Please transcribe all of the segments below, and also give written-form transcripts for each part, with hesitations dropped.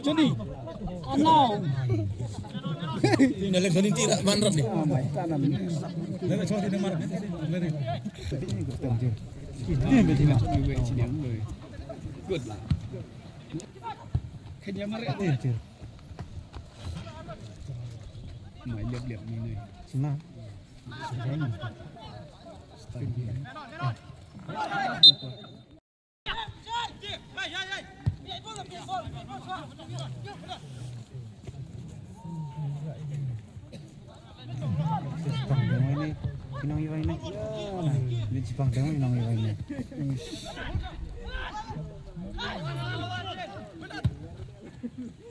Johnny. Ano? Nalag Johnny tira manrap nih. Lele cho thì marap. Lele. Good lah. Kayaknya marap ya. Mày liệp như này. Senang. Jepang demo ini.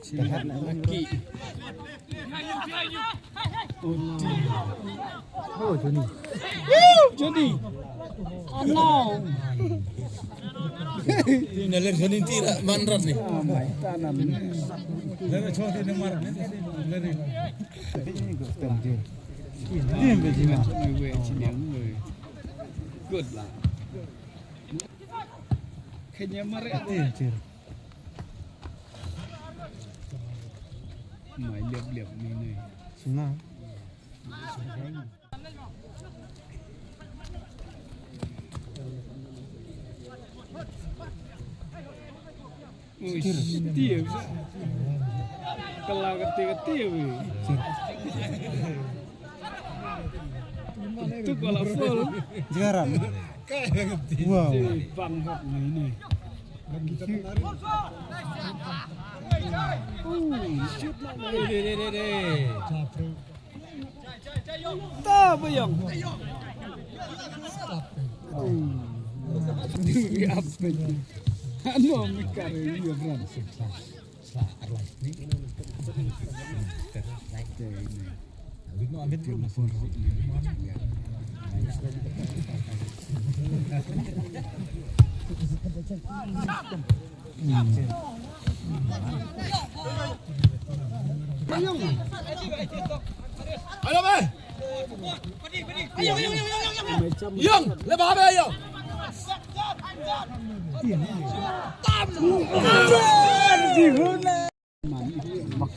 Sihat lagi. Oh, Johnny. Johnny. Ano? Nalag Johnny tira manrap nih. Tanam. Lele cho thì marap. Lele. Good lah. Kayaknya marap ya. Mày liệp như này. Senang. Tiap. Kalau ketik-ketik. Itu kalau full. Sekarang. Wow. Bangkok ini. Shoot lah. Tak bayang. Apa ni? Ano mikir dia beran. Ayo be. Yang, lebar be ayo. Mak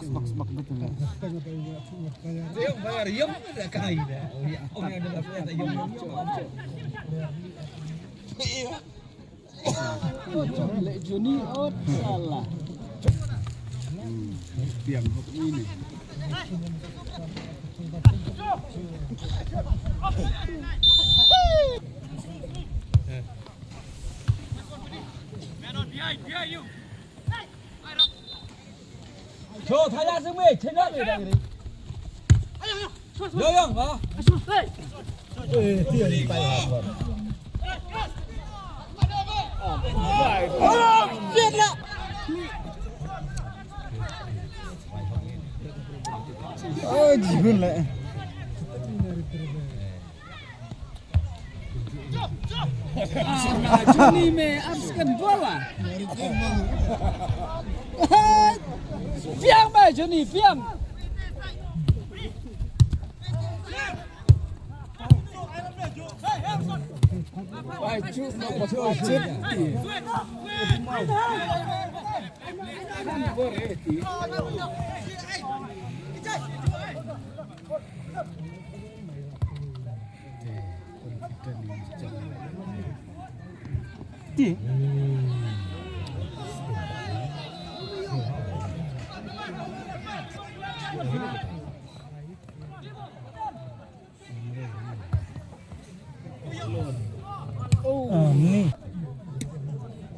betul lah. Yang bayar yang ada kai dah. Oh yang ada ternyata yang Lek Johnny out salah. Piang ini. 저 타자 승리 체력이다 그래. 여영 봐. Oh, jigun lah. Johnny me abskan bola. Piang ba Johnny, piang. Baju mau cocok. Ni.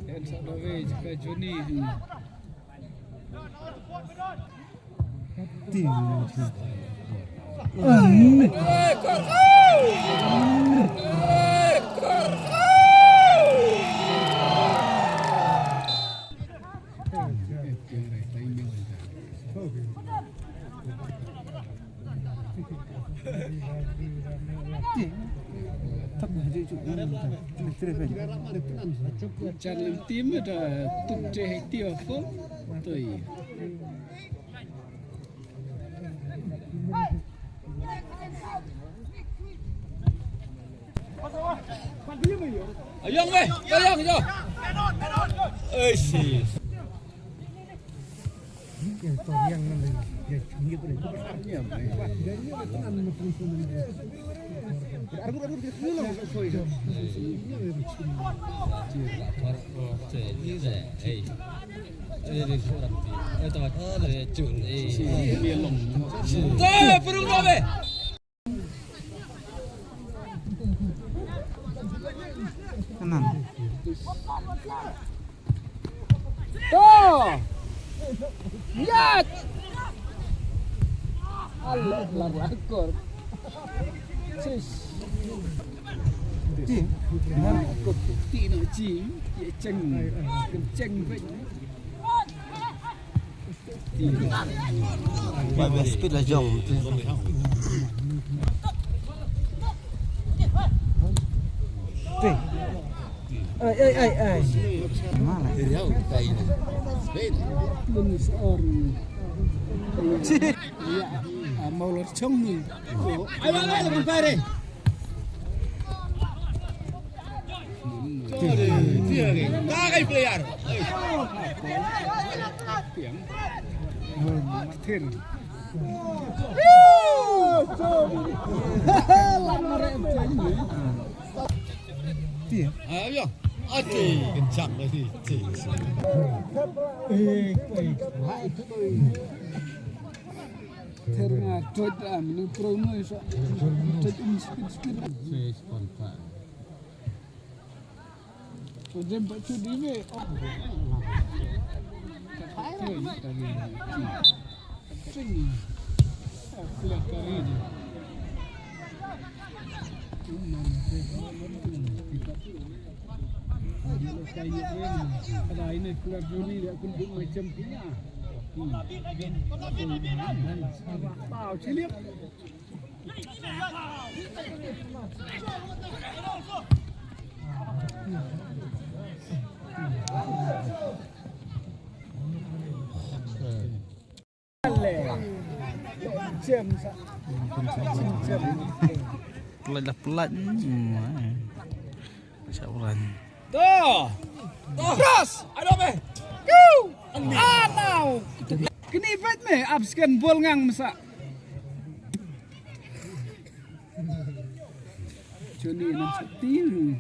Dan saudara juga Johnny. Tak boleh cuci. Channel tim ada tujuh hektar full, tu. Ayang weh, ayang jo. Sih. Yang mana? Yang tinggi tu. Perung dah weh. Kanan. Tuh. Lihat. Allah lakor. Sis. Aku bukti nak cing, dia kenceng baik. Baik speed lah jom. Ay. Mana? Riau kain. Speed. Belum seorang. Ya, mau lorcong ni. Ayo lebih pare. Dia ke. Kagai player. Martin. Ayo. Ati kencang lagi. Tengah dot ni promo so. Dot sikit. So dem baca di me. Sini. Kelak kali ni. Ada ini keluar juri dia kumpul macam punya. Tahu cilip. Pelat. Pelan. Tuh. Cross. Aduh be. Go. Now. Kini bet me abskan bol ngang masak. Johnny nak setir.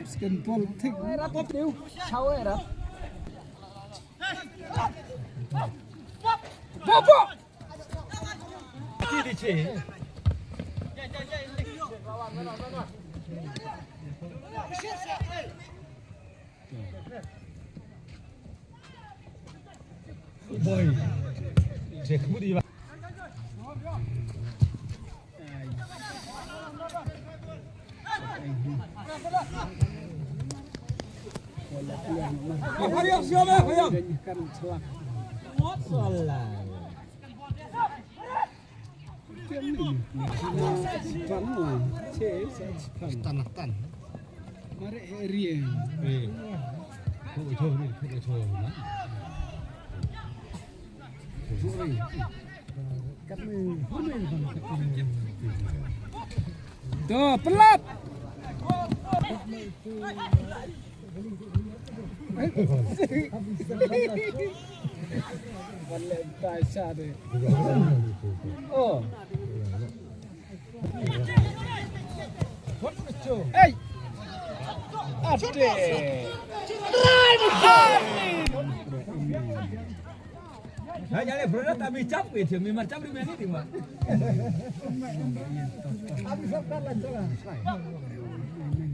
Abskan bol tik. Rapop dia. Cawe rap. Bobo. Di sini. Boy. Cek budi ba. Ayo siapa? Ayo. Kan celak. Salah. Tanah. Mari area. Tuh, pelap. Boleh baca deh. Oh. Hey. Ade. Jangan bro, tak bicap gitu. Memang cap di mana ni, Mak?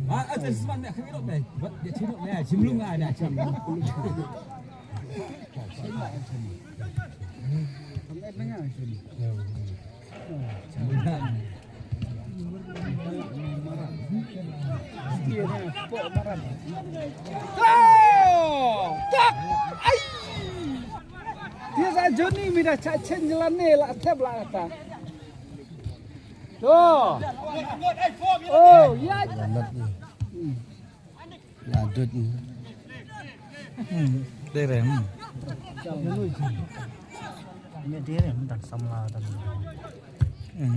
Ada sesuatu nak kena deh. Buat dia cedok ni, cimlung ada cam. Sampai dengar sini. Dia nak pok marah. Tak. Ai. Dia sa Johnny mida cacen jalan ni lah teb lah kata. Tuh. Oh, ya. Ladut. Derem. Ini derem dan samla dan.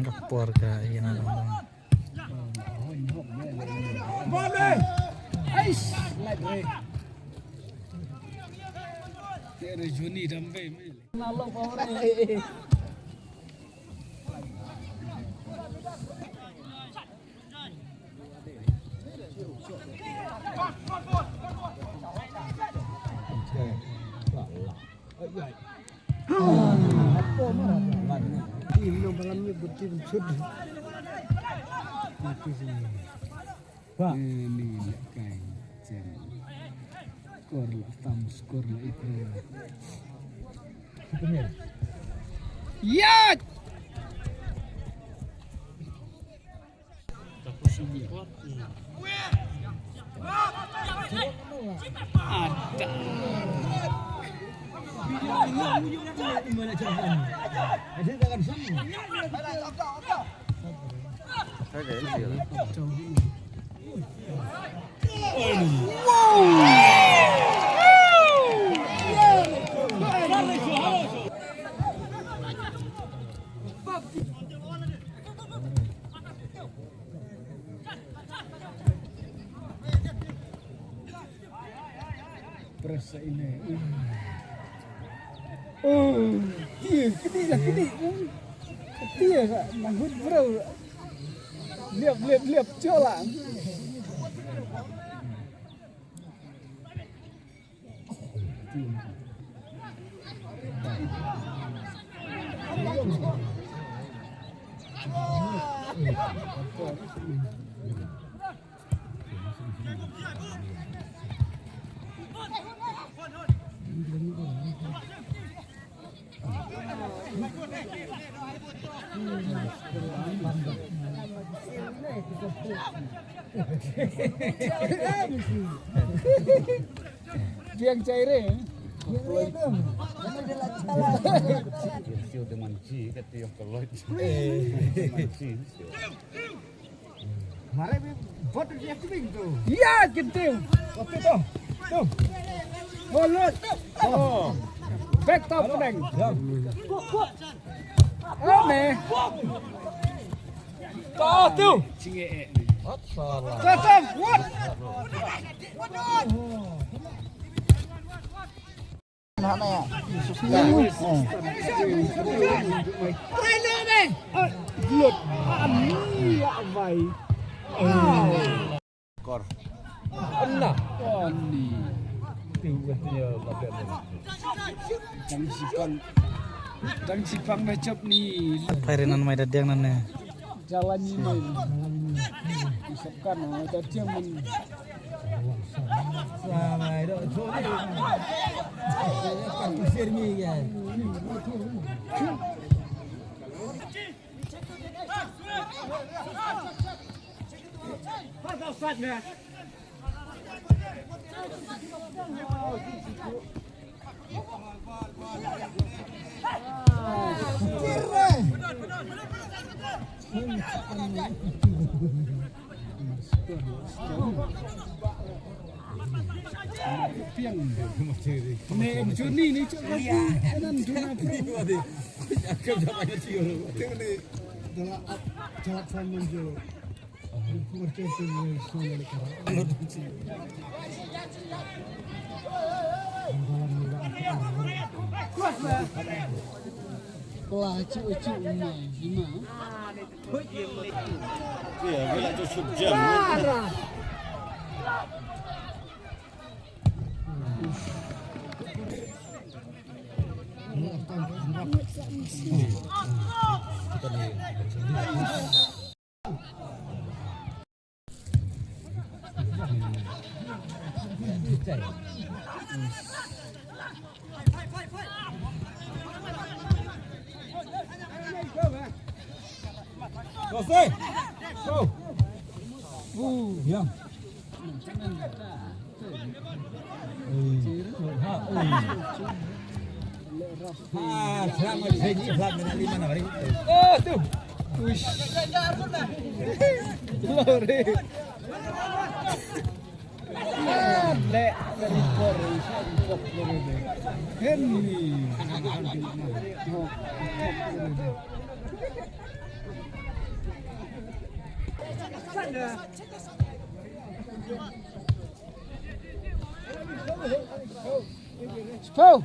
Kapor ka yan ang. Boleh. Ais, lagi. Tiada Joni damai. Nalong orang. Ini malamnya betul sudah. Pak. Ini kai jen. Skor lah, tam skor lah itu. Ya. Ada. Perasa ini. Dia kedi. Dia kak nanggut bro. Liap colang. Yang cairnya. Siu teman ci kata yang keloid. Mare bot dia keping tu. Ya, gitu. Oke tu. Tu. Mulut. Oh. Back top neng. Ame. Kau tu. Cinge. Salah. Tetap. What? Mana ya? Trainer neng. Glut. Ani ya baik. Kor. Enak. Oni. Dang sipang na chop ni. Pairenan mai dadiang nane. Jalan ni mai. Isapkan tadi yang men. Samai dah. Kan kusir ni kan. Piang. Nek Joni ni cak lagi. Kanan Jona bro. Agak dapat cium. Jalan sama je. Macam tu semua lekar. Wah, cik ni gimana? Ya, bila tu sejam. Selesai. Go. Ya. Selamat pagi Vlad menali mana hari? Oh, tu. Uish. Lore. kok berede. Henni. Oh, berede. Sepau.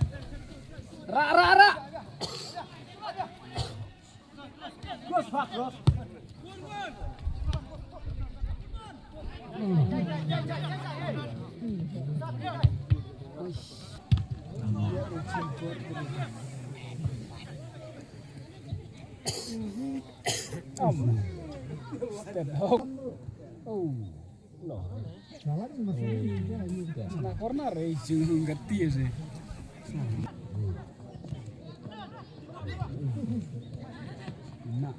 Ra. Cross pak, cross. Step out. Oh. Loh. Nah, corner itu ngerti sih. Nah.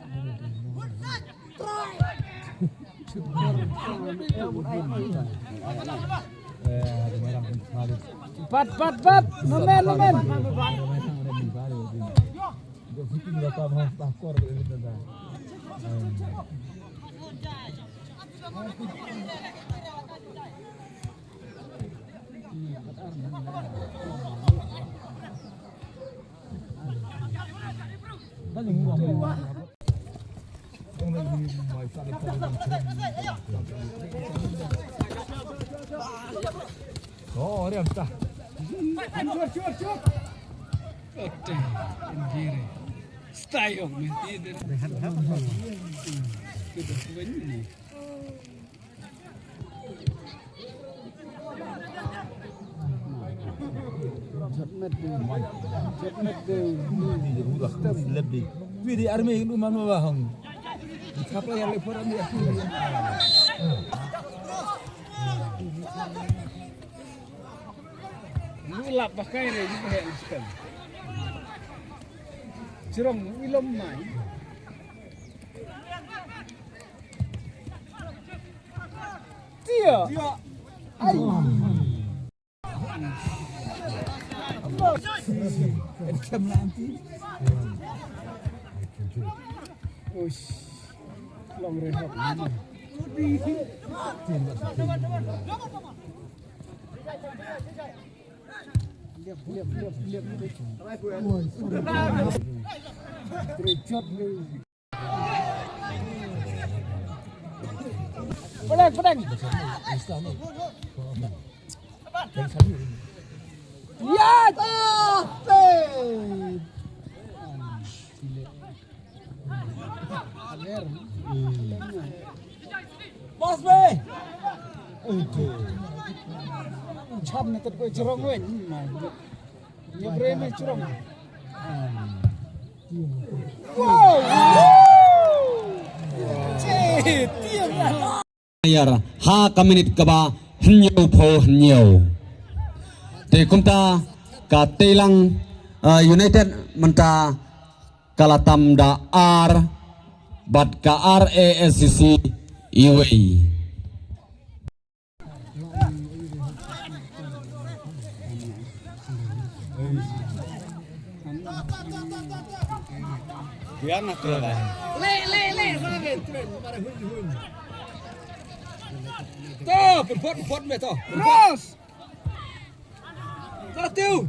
Pat. Nomen. Oh, dia dah. Cuat. Oke, kiri. Style mesti itu. Sudah begini. Lebih. Di army itu mana bahang? Siapa yang lepas dia? Mulap pakai ni juga yang sekali. Cerong ilom mai. Dia. Ai. Macam nanti. Ush. Long rehat. Lihat. Terjot ni. Pedang. Ya, Bos be. Cham na tet ko cerong wen. Ye breme cerong. Wow. Cih, tiang. Ayar ha kaminit kaba hnyau pho hnyau te kumta ka telang United menta kalatam da R bat ka RASCC UAE Biar natural. Le, Toh, berbuat me toh. Terus. Satu.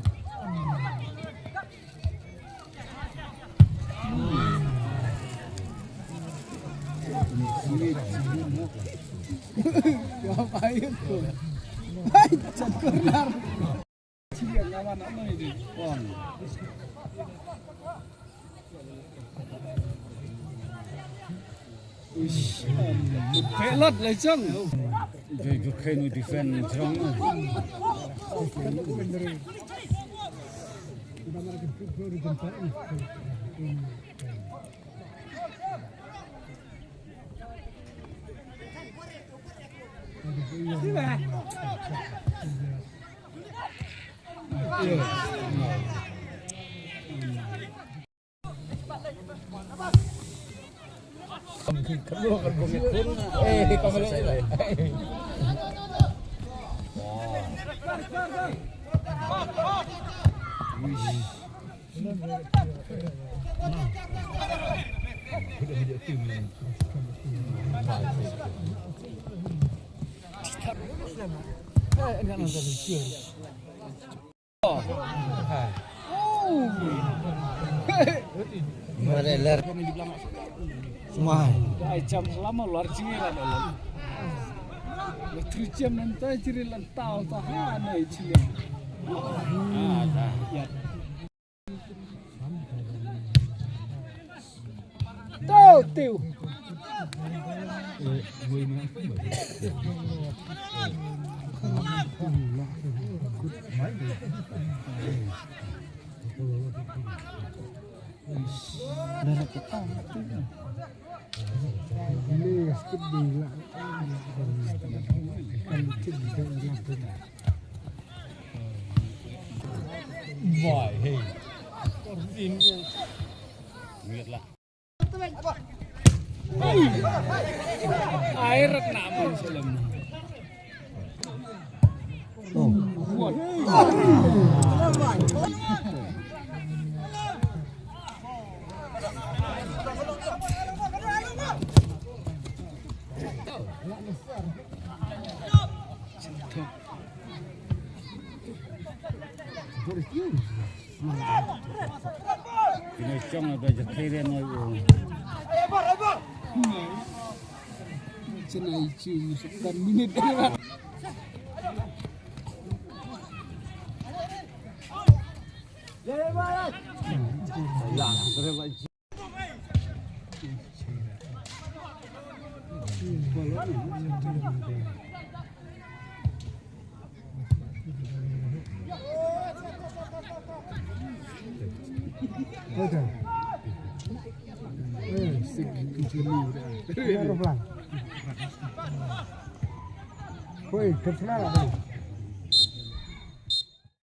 Ngapain tuh? Hai, cat corner. Siang lawan apa ini? Pon. Pelot lah cong. Jadi kena defend strong. Enggak nonton Modeler semua. Dah jam selama luar cinggiran Allah. Terus jam nanti ciri lentau tahan ay cili. Ya. Tahu tiu. Darah kita. Ini skip di lah. Boy, hey. Lihatlah. Air nama Islam. Oh. Kuat. Ini cong ada jekirian lagi. Cina icu masukkan minit dah. Woi, kecil lah.